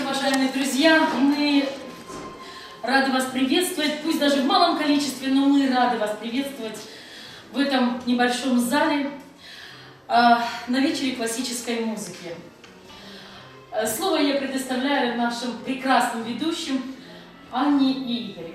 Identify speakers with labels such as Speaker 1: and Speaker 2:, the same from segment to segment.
Speaker 1: вечер, уважаемые друзья. Мы рады вас приветствовать, пусть даже в малом количестве, но мы рады вас приветствовать в этом небольшом зале на вечере классической музыки. Слово я предоставляю нашим прекрасным ведущим Анне и Игорю.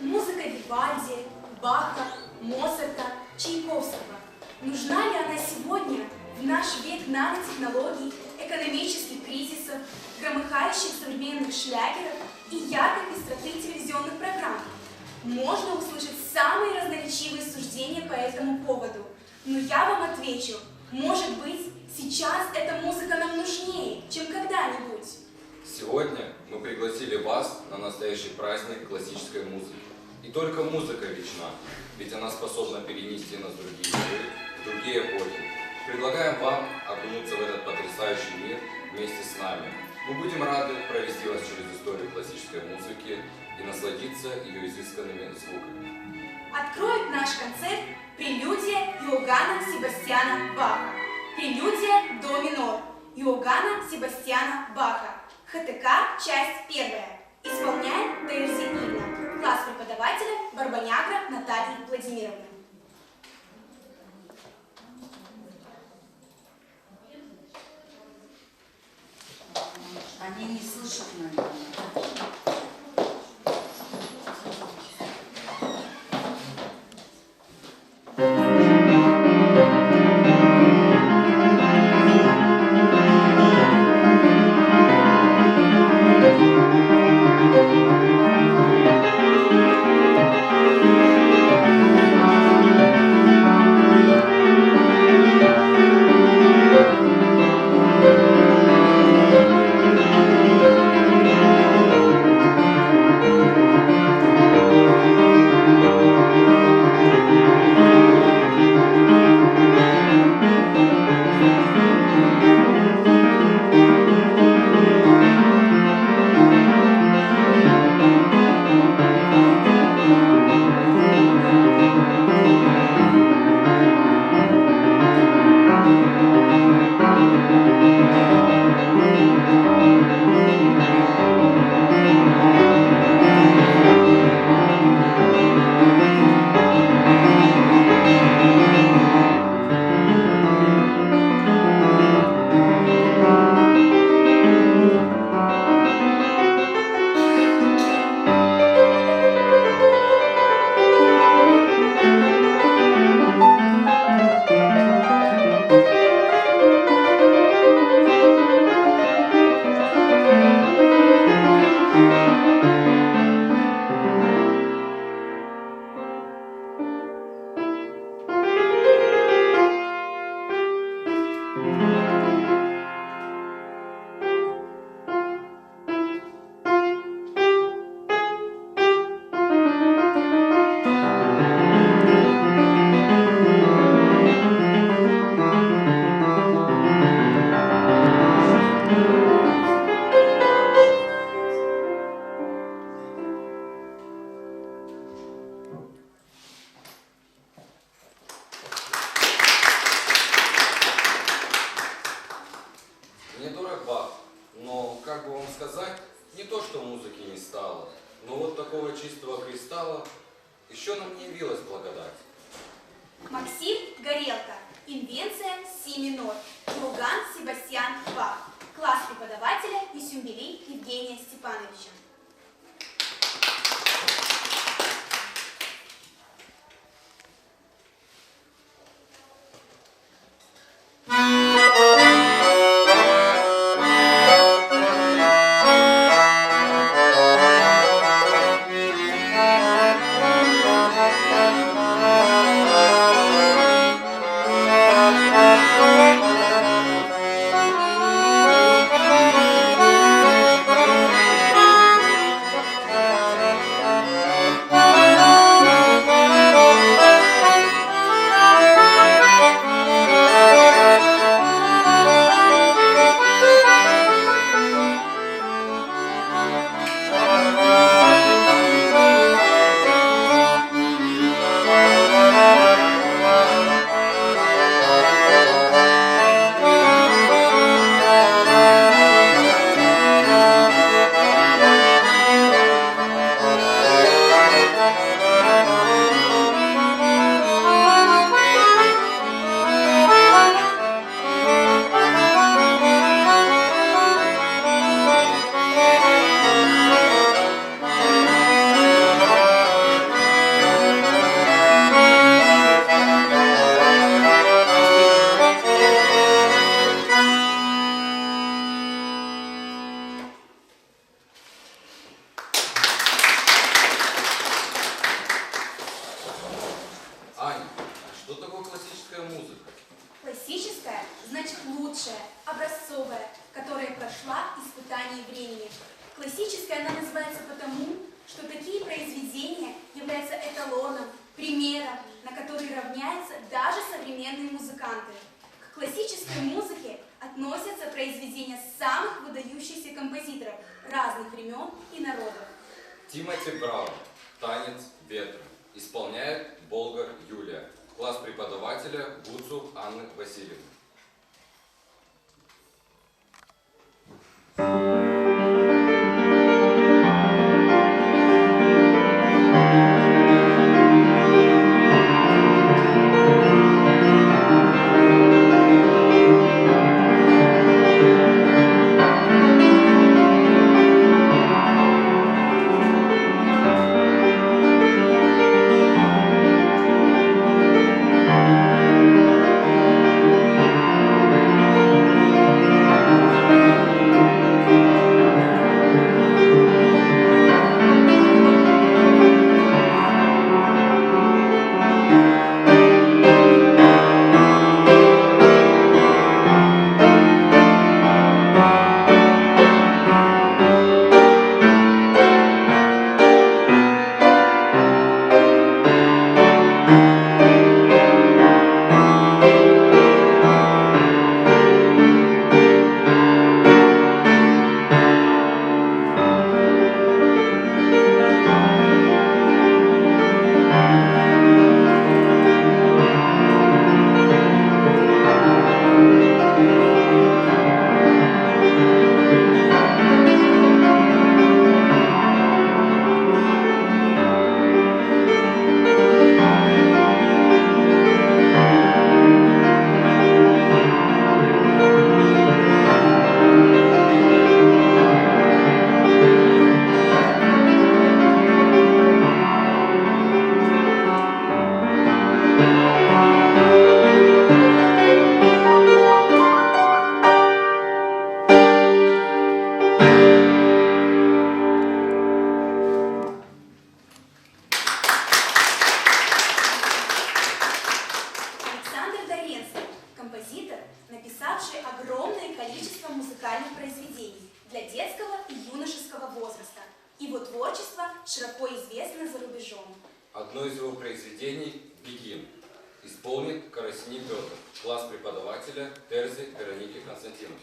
Speaker 2: Музыка Вивальди, Баха, Моцарта, Чайковского. Нужна ли она сегодня, в наш век нанотехнологий, экономических кризисов, громыхающих современных шлягеров и яркой пестроты телевизионных программ? Можно услышать самые разноречивые суждения по этому поводу. Но я вам отвечу, может быть, сейчас эта музыка нам нужнее, чем когда-нибудь.
Speaker 3: Сегодня мы пригласили вас на настоящий праздник классической музыки. И только музыка вечна, ведь она способна перенести нас в другие миры, в другие эпохи. Предлагаем вам окунуться в этот потрясающий мир вместе с нами. Мы будем рады провести вас через историю классической музыки и насладиться ее изысканными звуками.
Speaker 2: Откроет наш концерт прелюдия Иоганна Себастьяна Баха. Прелюдия до минор Иоганна Себастьяна Баха. ХТК, часть 1. Исполняет Терзи Инна. Класс преподавателя Барбанягра Натальи Владимировны.
Speaker 4: Они не слышат, наверное.
Speaker 3: Не дурак Бах, но, как бы вам сказать, не то, что музыки не стало, но вот такого чистого кристалла еще нам не явилась благодать.
Speaker 2: Максим Горелка. Инвенция си минор. Иоганн Себастьян Бах. Класс преподавателя Исюмбели Евгения Степановича.
Speaker 5: Thank you.
Speaker 2: Классическая значит лучшая, образцовая, которая прошла испытание времени. Классической она называется потому, что такие произведения являются эталоном, примером, на который равняются даже современные музыканты. К классической музыке относятся произведения самых выдающихся композиторов разных времен и народов.
Speaker 3: Тимоти Браун, «Танец ветра», исполняет Болгар Юлия, класс преподавателя Гуцул Анны Васильевны.
Speaker 2: Композитор, написавший огромное количество музыкальных произведений для детского и юношеского возраста. Его творчество широко известно за рубежом.
Speaker 3: Одно из его произведений «Бегин» исполнит Карасни Петр, класс преподавателя Терзи Вероники Константиновны.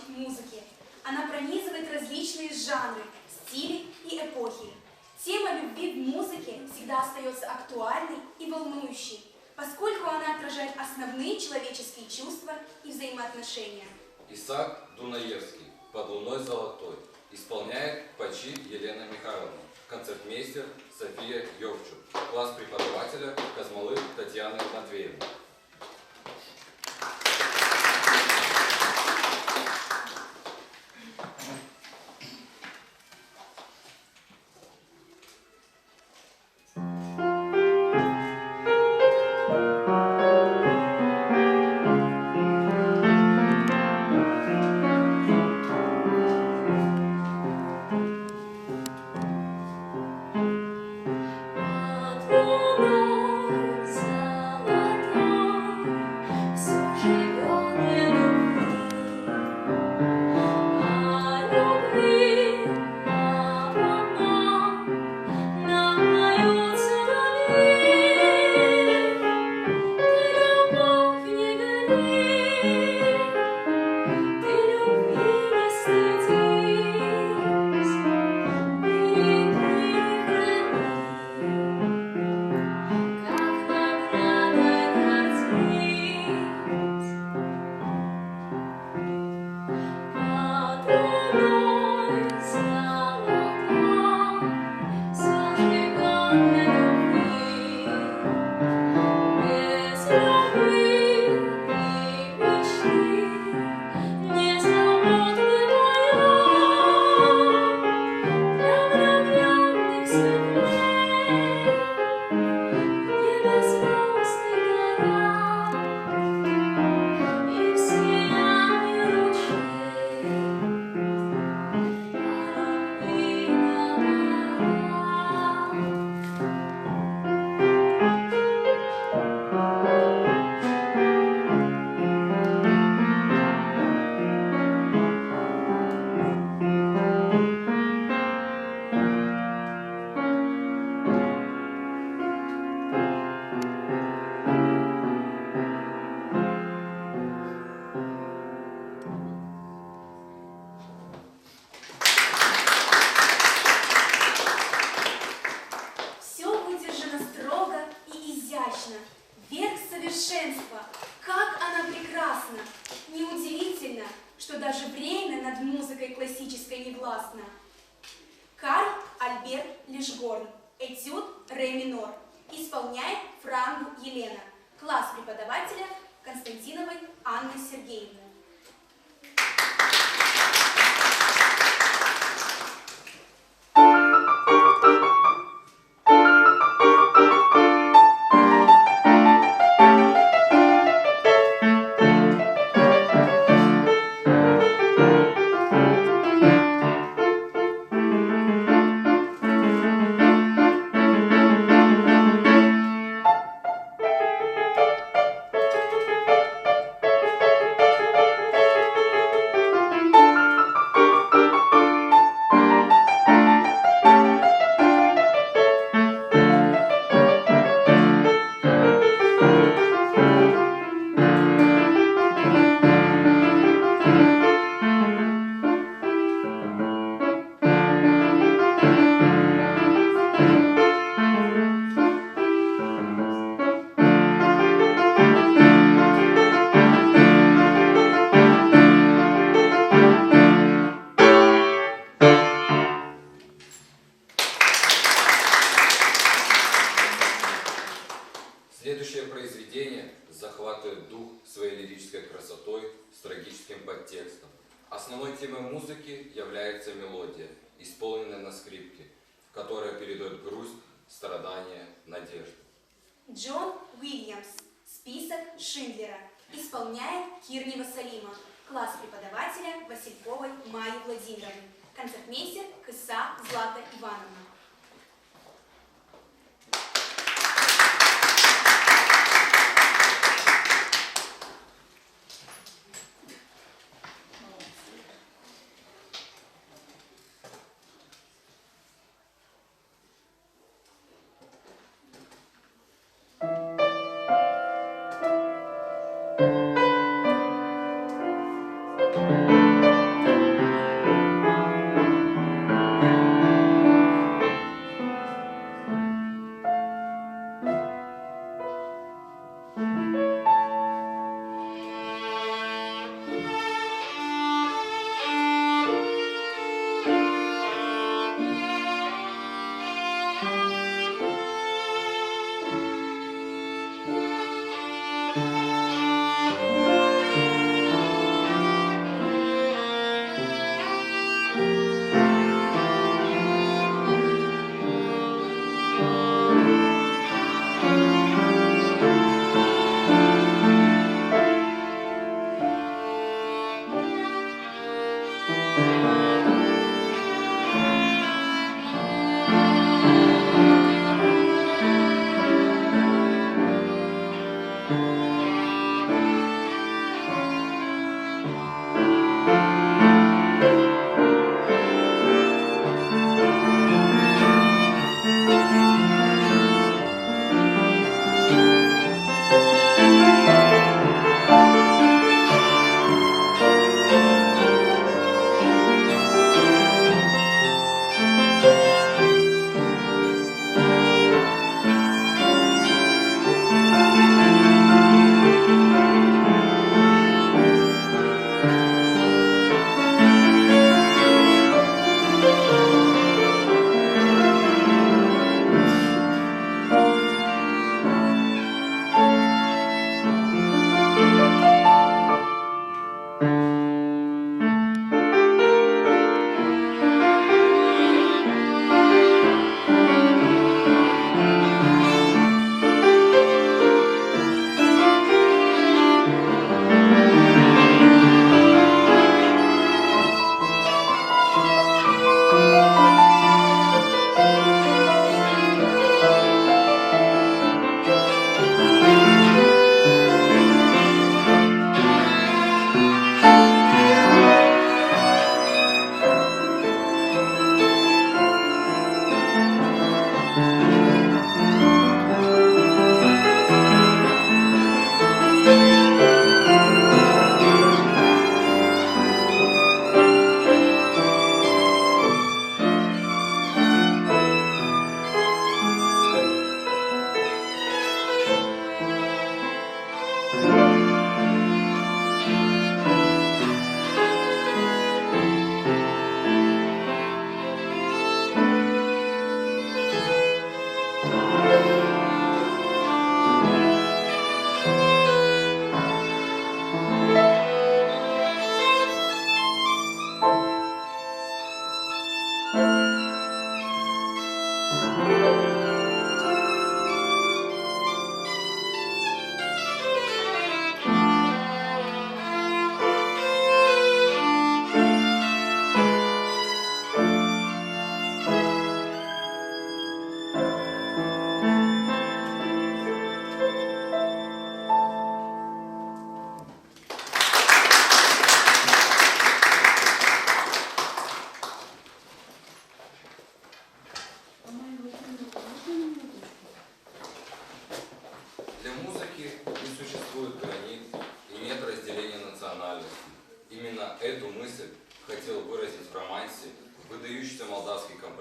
Speaker 2: Музыки. Она пронизывает различные жанры, стили и эпохи. Тема любви в музыке всегда остается актуальной и волнующей, поскольку она отражает основные человеческие чувства и взаимоотношения.
Speaker 3: Исаак Дунаевский «Под луной золотой» исполняет Пачи Елена Михайловна, концертмейстер София Йовчук, класс преподавателя Казмалы Татьяны Матвеевны.
Speaker 2: совершенства. Как она прекрасна! Неудивительно, что даже время над музыкой классической не властно. Карл Альберт Лишгорн. Этюд ре минор. Исполняет Франгу Елена. Класс преподавателя Константиновой Анны Сергеевны.
Speaker 3: Следующее произведение захватывает дух своей лирической красотой с трагическим подтекстом. Основной темой музыки является мелодия, исполненная на скрипке, которая передает грусть, страдания, надежду.
Speaker 2: Джон Уильямс. Список Шиндлера. Исполняет Кирнева Салима. Класс преподавателя Васильковой Майи Владимировны. Концертмейстер Кыса Злата Ивановна.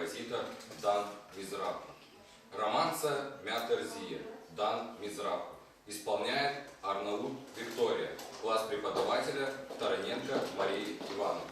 Speaker 3: композитор Дан Мизрапов. Романса Мятерзия Дан Мизрапов. Исполняет Арнаут Виктория, класс преподавателя Тараненко Марии Ивановны.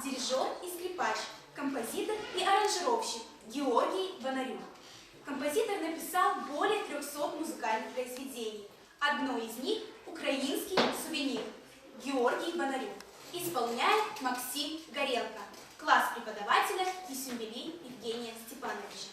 Speaker 2: дирижер и скрипач, композитор и аранжировщик Георгий Бонарюк. Композитор написал более 300 музыкальных произведений. Одно из них – «Украинский сувенир» Георгий Бонарюк. Исполняет Максим Горелко, класс преподавателя Исюмбели Евгения Степановича.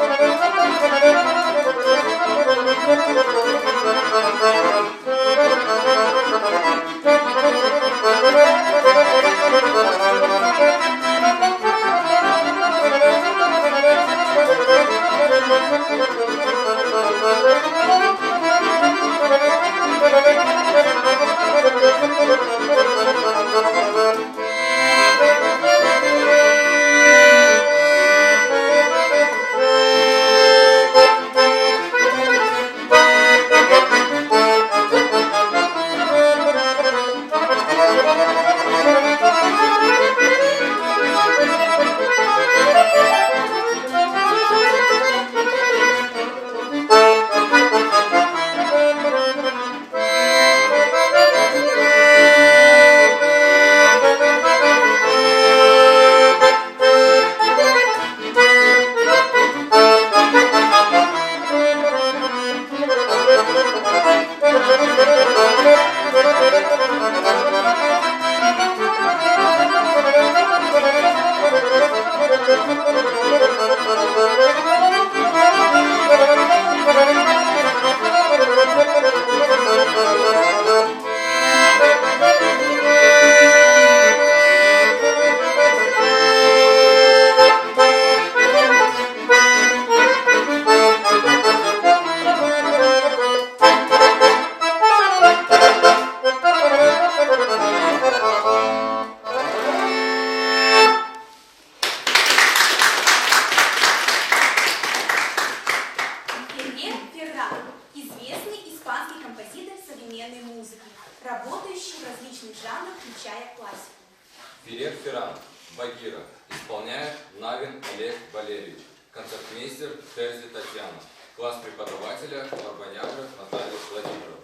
Speaker 5: Thank you.
Speaker 2: работающий в различных жанрах, включая классику.
Speaker 3: Филипп Ферран, Багира, исполняет Навин Олег Валерьевич, концертмейстер Терзи Татьяна, класс преподавателя Барбанягра Наталья Владимировна.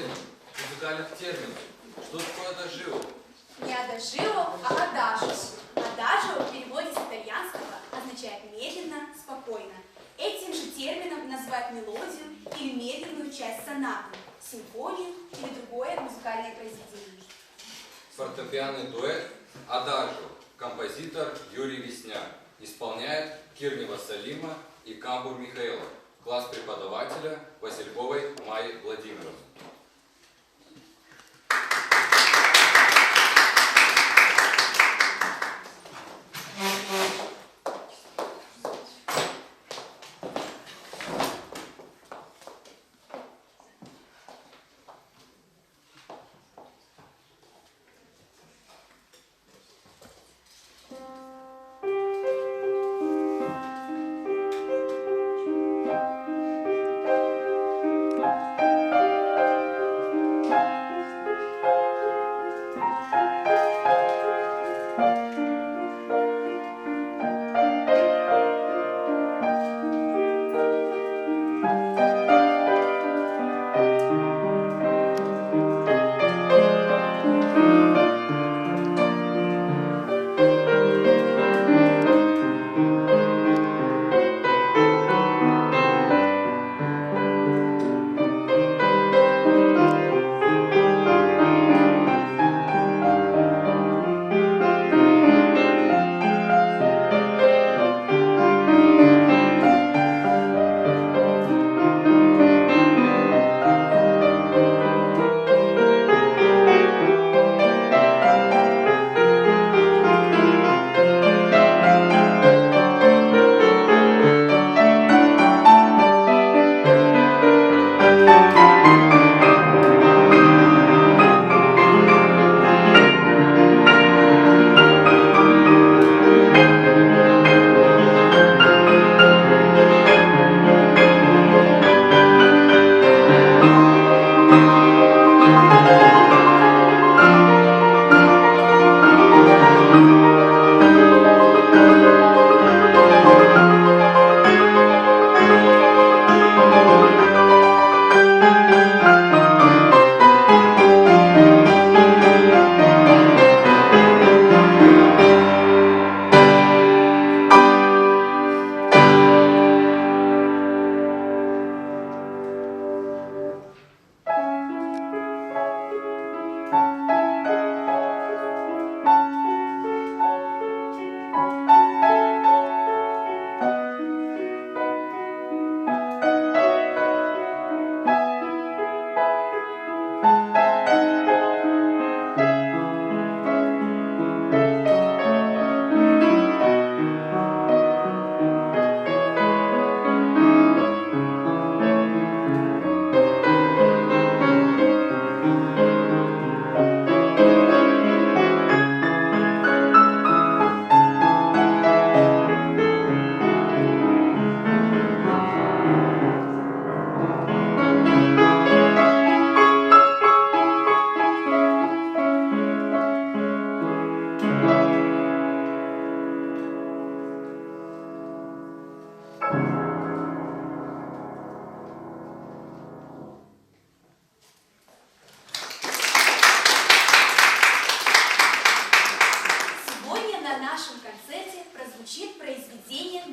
Speaker 3: сложности музыкальных терминов. Что такое адажио?
Speaker 2: Не адажио, а адажио. Адажио в переводе с итальянского означает медленно, спокойно. Этим же термином назвать мелодию или медленную часть сонаты, симфонию или другое музыкальное произведение.
Speaker 3: Фортепианный дуэт «Адажио». Композитор Юрий Весняк. Исполняет Кирнева Салима и Камбур Михаила. Класс преподавателя Васильковой Майи Владимировны.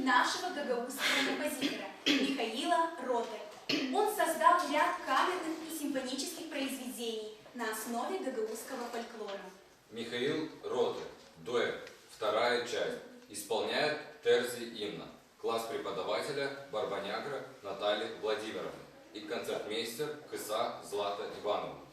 Speaker 2: нашего гагаузского композитора Михаила Роте. Он создал ряд камерных и симфонических произведений на основе гагаузского фольклора.
Speaker 3: Михаил Роте, дуэт, вторая часть, исполняет терзи имна. Класс преподавателя Барбанягра Натальи Владимировны и концертмейстер Кыса Злата Ивановна.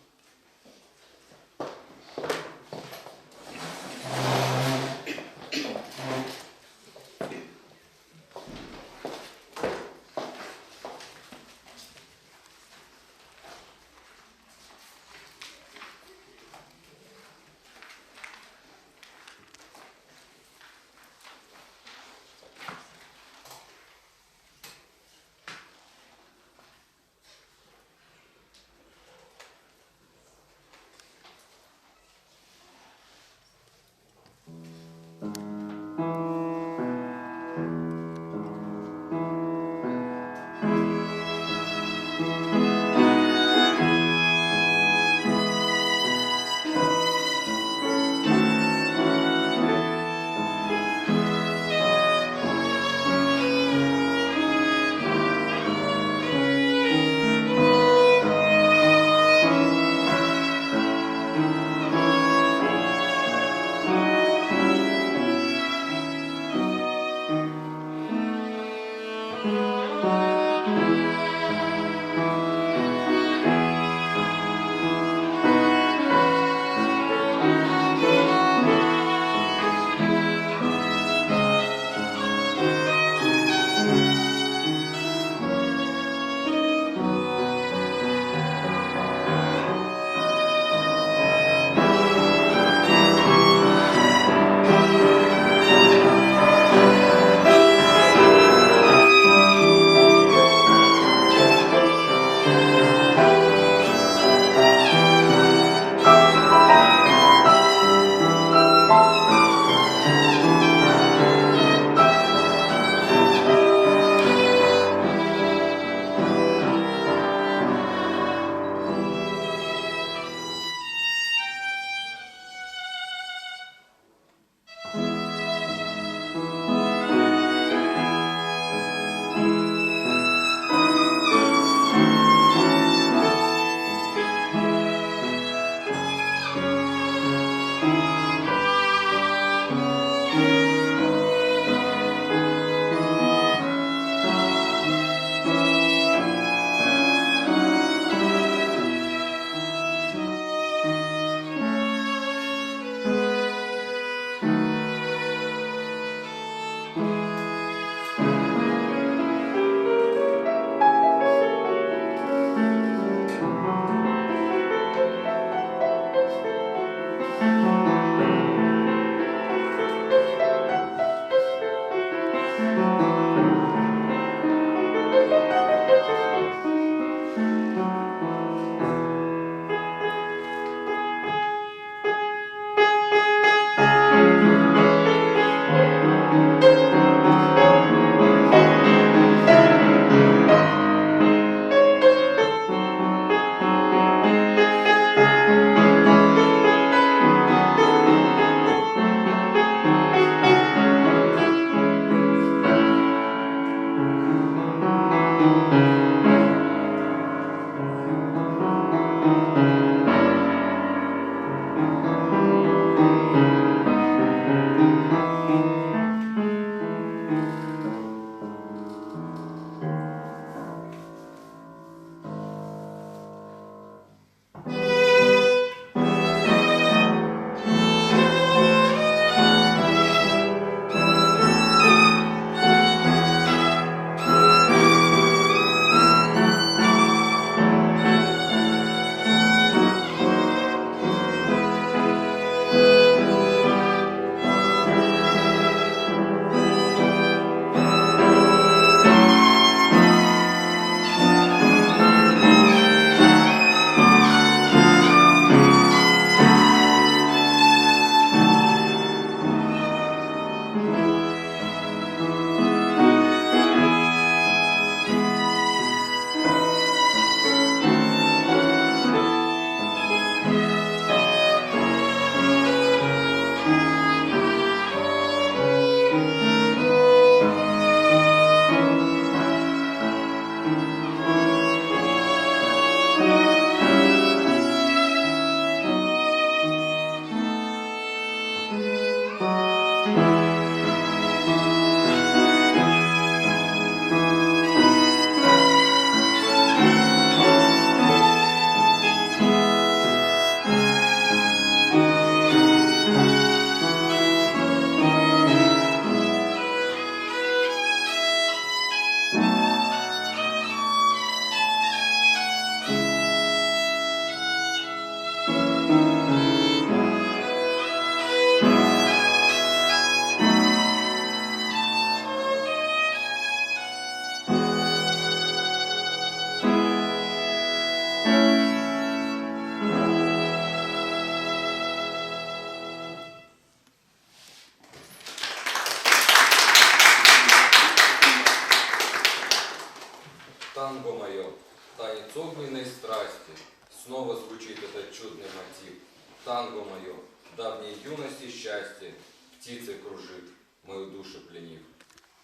Speaker 3: снова звучит этот чудный мотив. Танго мое, давней юности счастье, птицей кружит, мою душу пленив.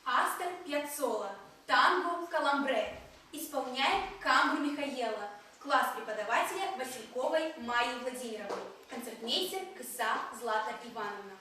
Speaker 2: Астер Пьяццола, танго «Каламбре» исполняет Камбру Михаела, класс преподавателя Васильковой Майи Владимировны, концертмейстер Кыса Злата Ивановна.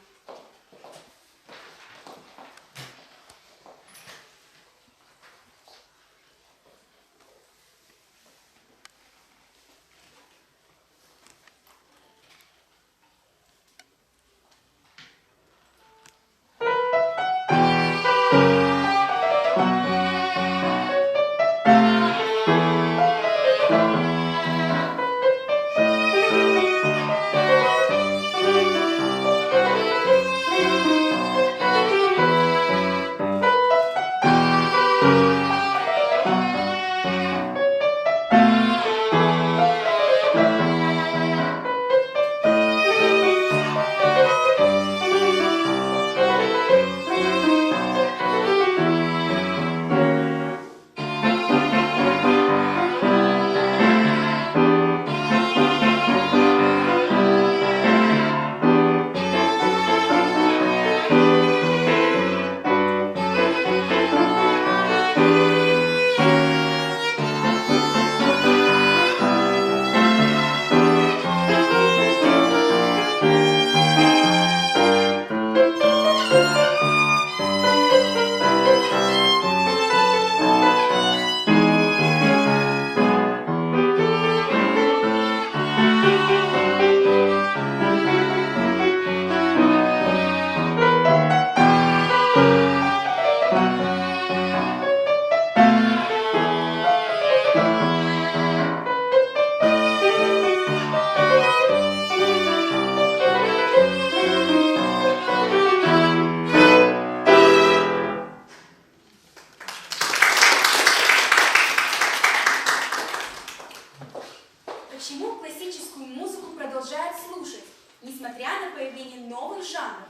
Speaker 2: Почему классическую музыку продолжают слушать, несмотря на появление новых жанров?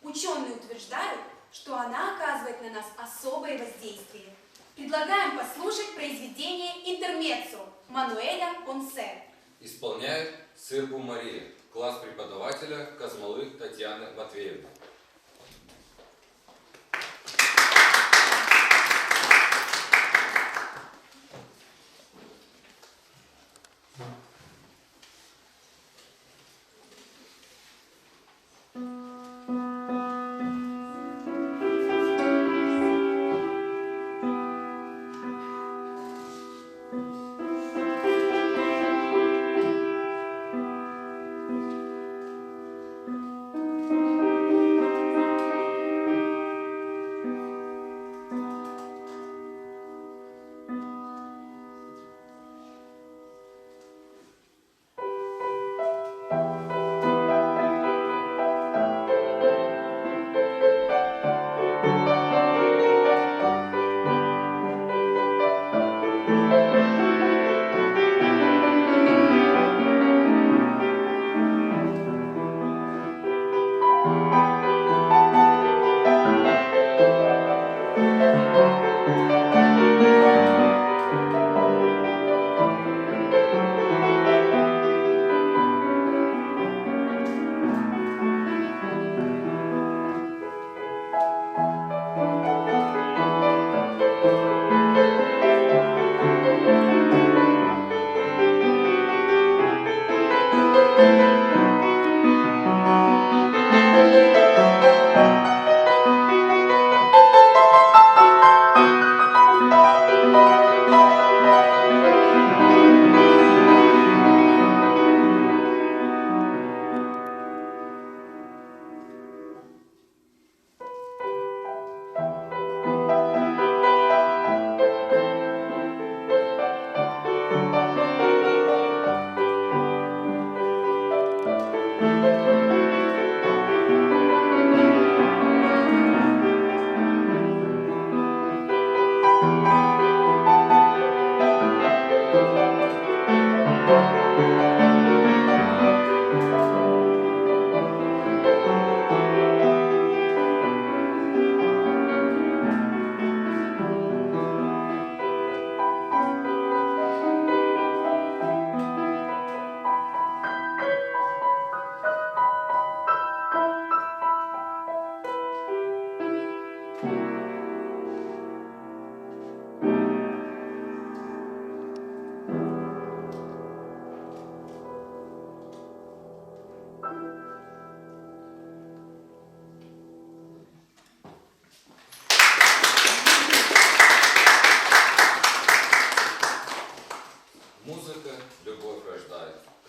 Speaker 2: Ученые утверждают, что она оказывает на нас особое воздействие. Предлагаем послушать произведение «Интермеццо» Мануэля Понсе.
Speaker 3: Исполняет Сырбу Мария, класс преподавателя Казмалых Татьяны Матвеевны.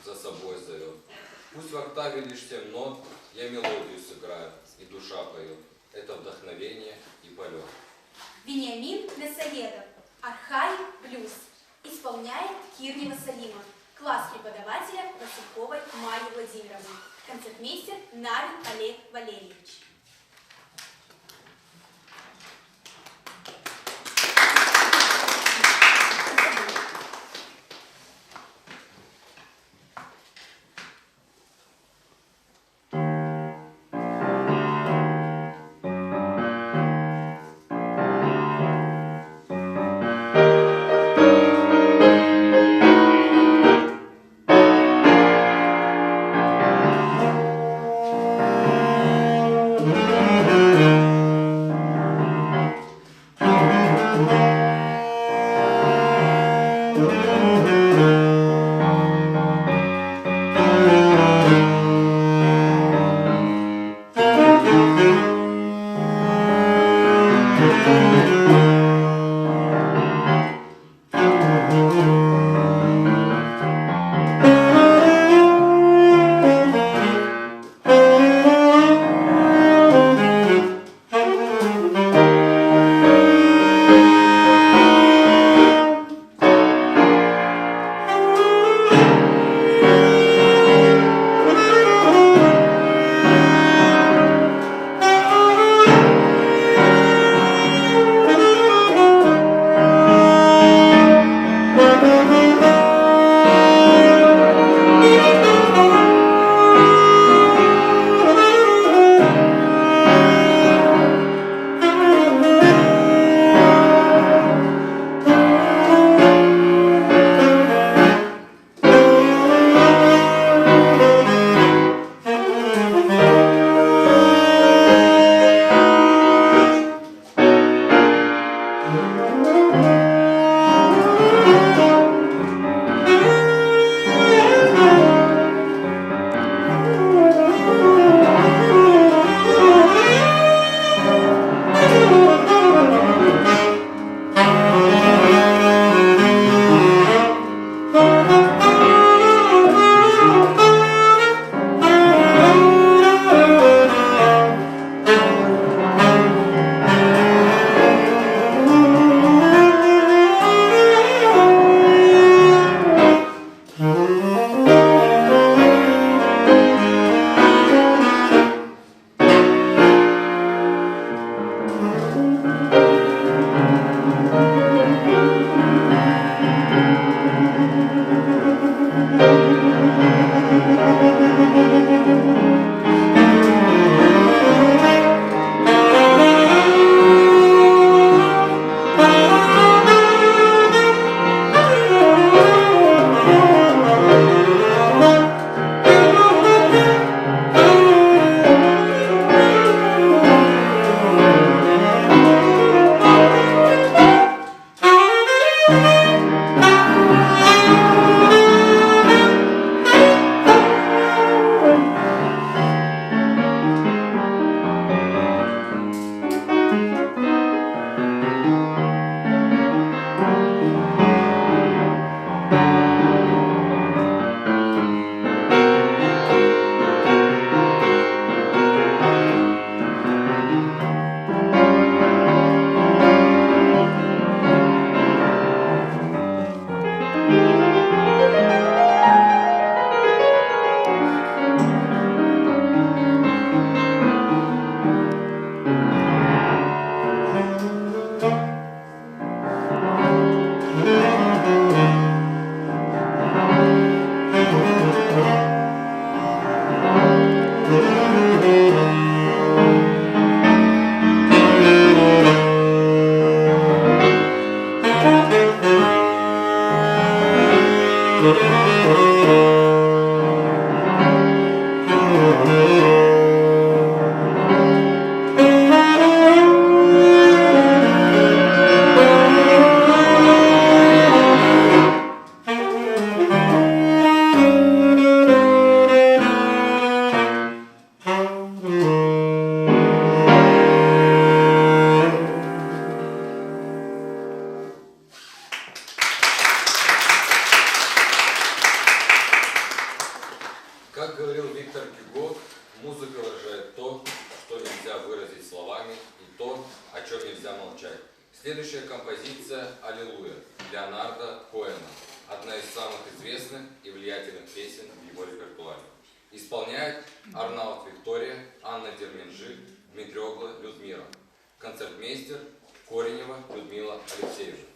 Speaker 3: за собой зовет. Пусть в октаве лишь 7 нот, я мелодию сыграю, и душа поет. Это вдохновение и полет.
Speaker 2: Вениамин Насоедов, Архаик блюз. Исполняет Кирнева Салима. Класс преподавателя Васильковой Марьи Владимировны. Концертмейстер Навин Олег Валерьевич.
Speaker 3: Как говорил Виктор Гюго, музыка выражает то, что нельзя выразить словами, и то, о чем нельзя молчать. Следующая композиция «Аллилуйя» Леонарда Коэна. Одна из самых известных и влиятельных песен в его репертуаре. Исполняет Арнаут Виктория, Анна Дерменджи, Дмитриогла Людмила. Концертмейстер Коренева Людмила Алексеевна.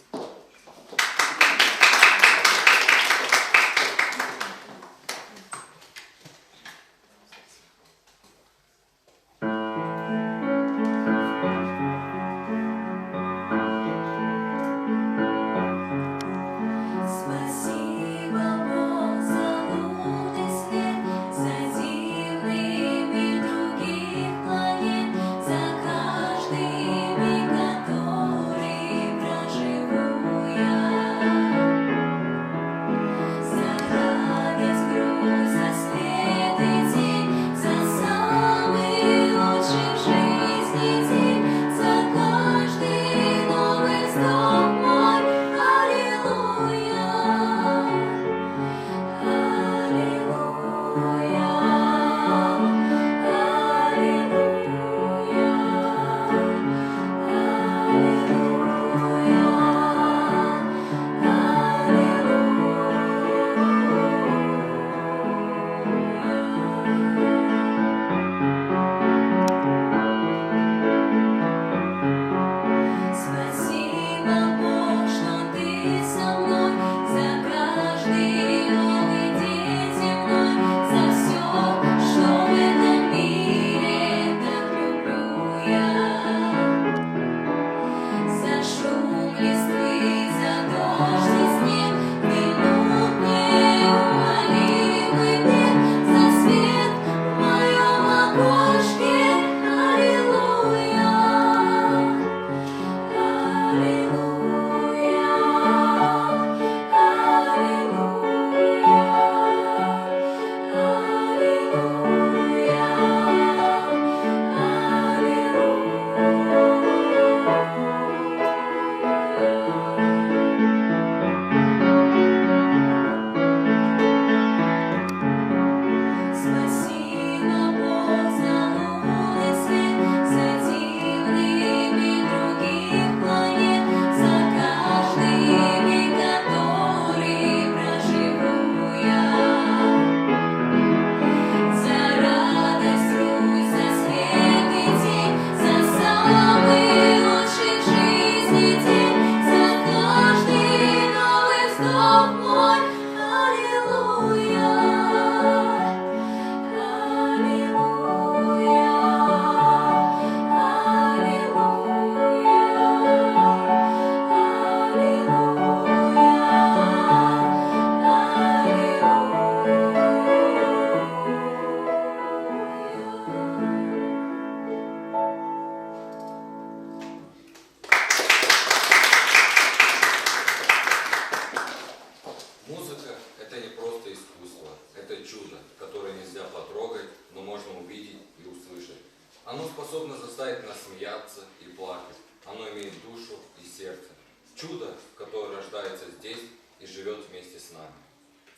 Speaker 3: Оно способно заставить нас смеяться и плакать. Оно имеет душу и сердце. Чудо, которое рождается здесь и живет вместе с нами.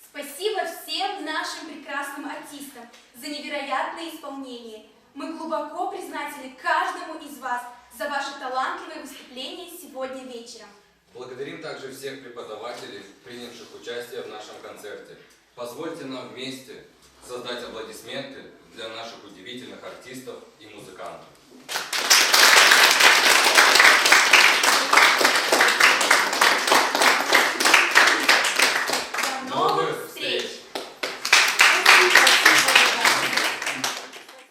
Speaker 2: Спасибо всем нашим прекрасным артистам за невероятное исполнение. Мы глубоко признательны каждому из вас за ваше талантливое выступление сегодня вечером.
Speaker 3: Благодарим также всех преподавателей, принявших участие в нашем концерте. Позвольте нам вместе создать аплодисменты для наших удивительных артистов и музыкантов.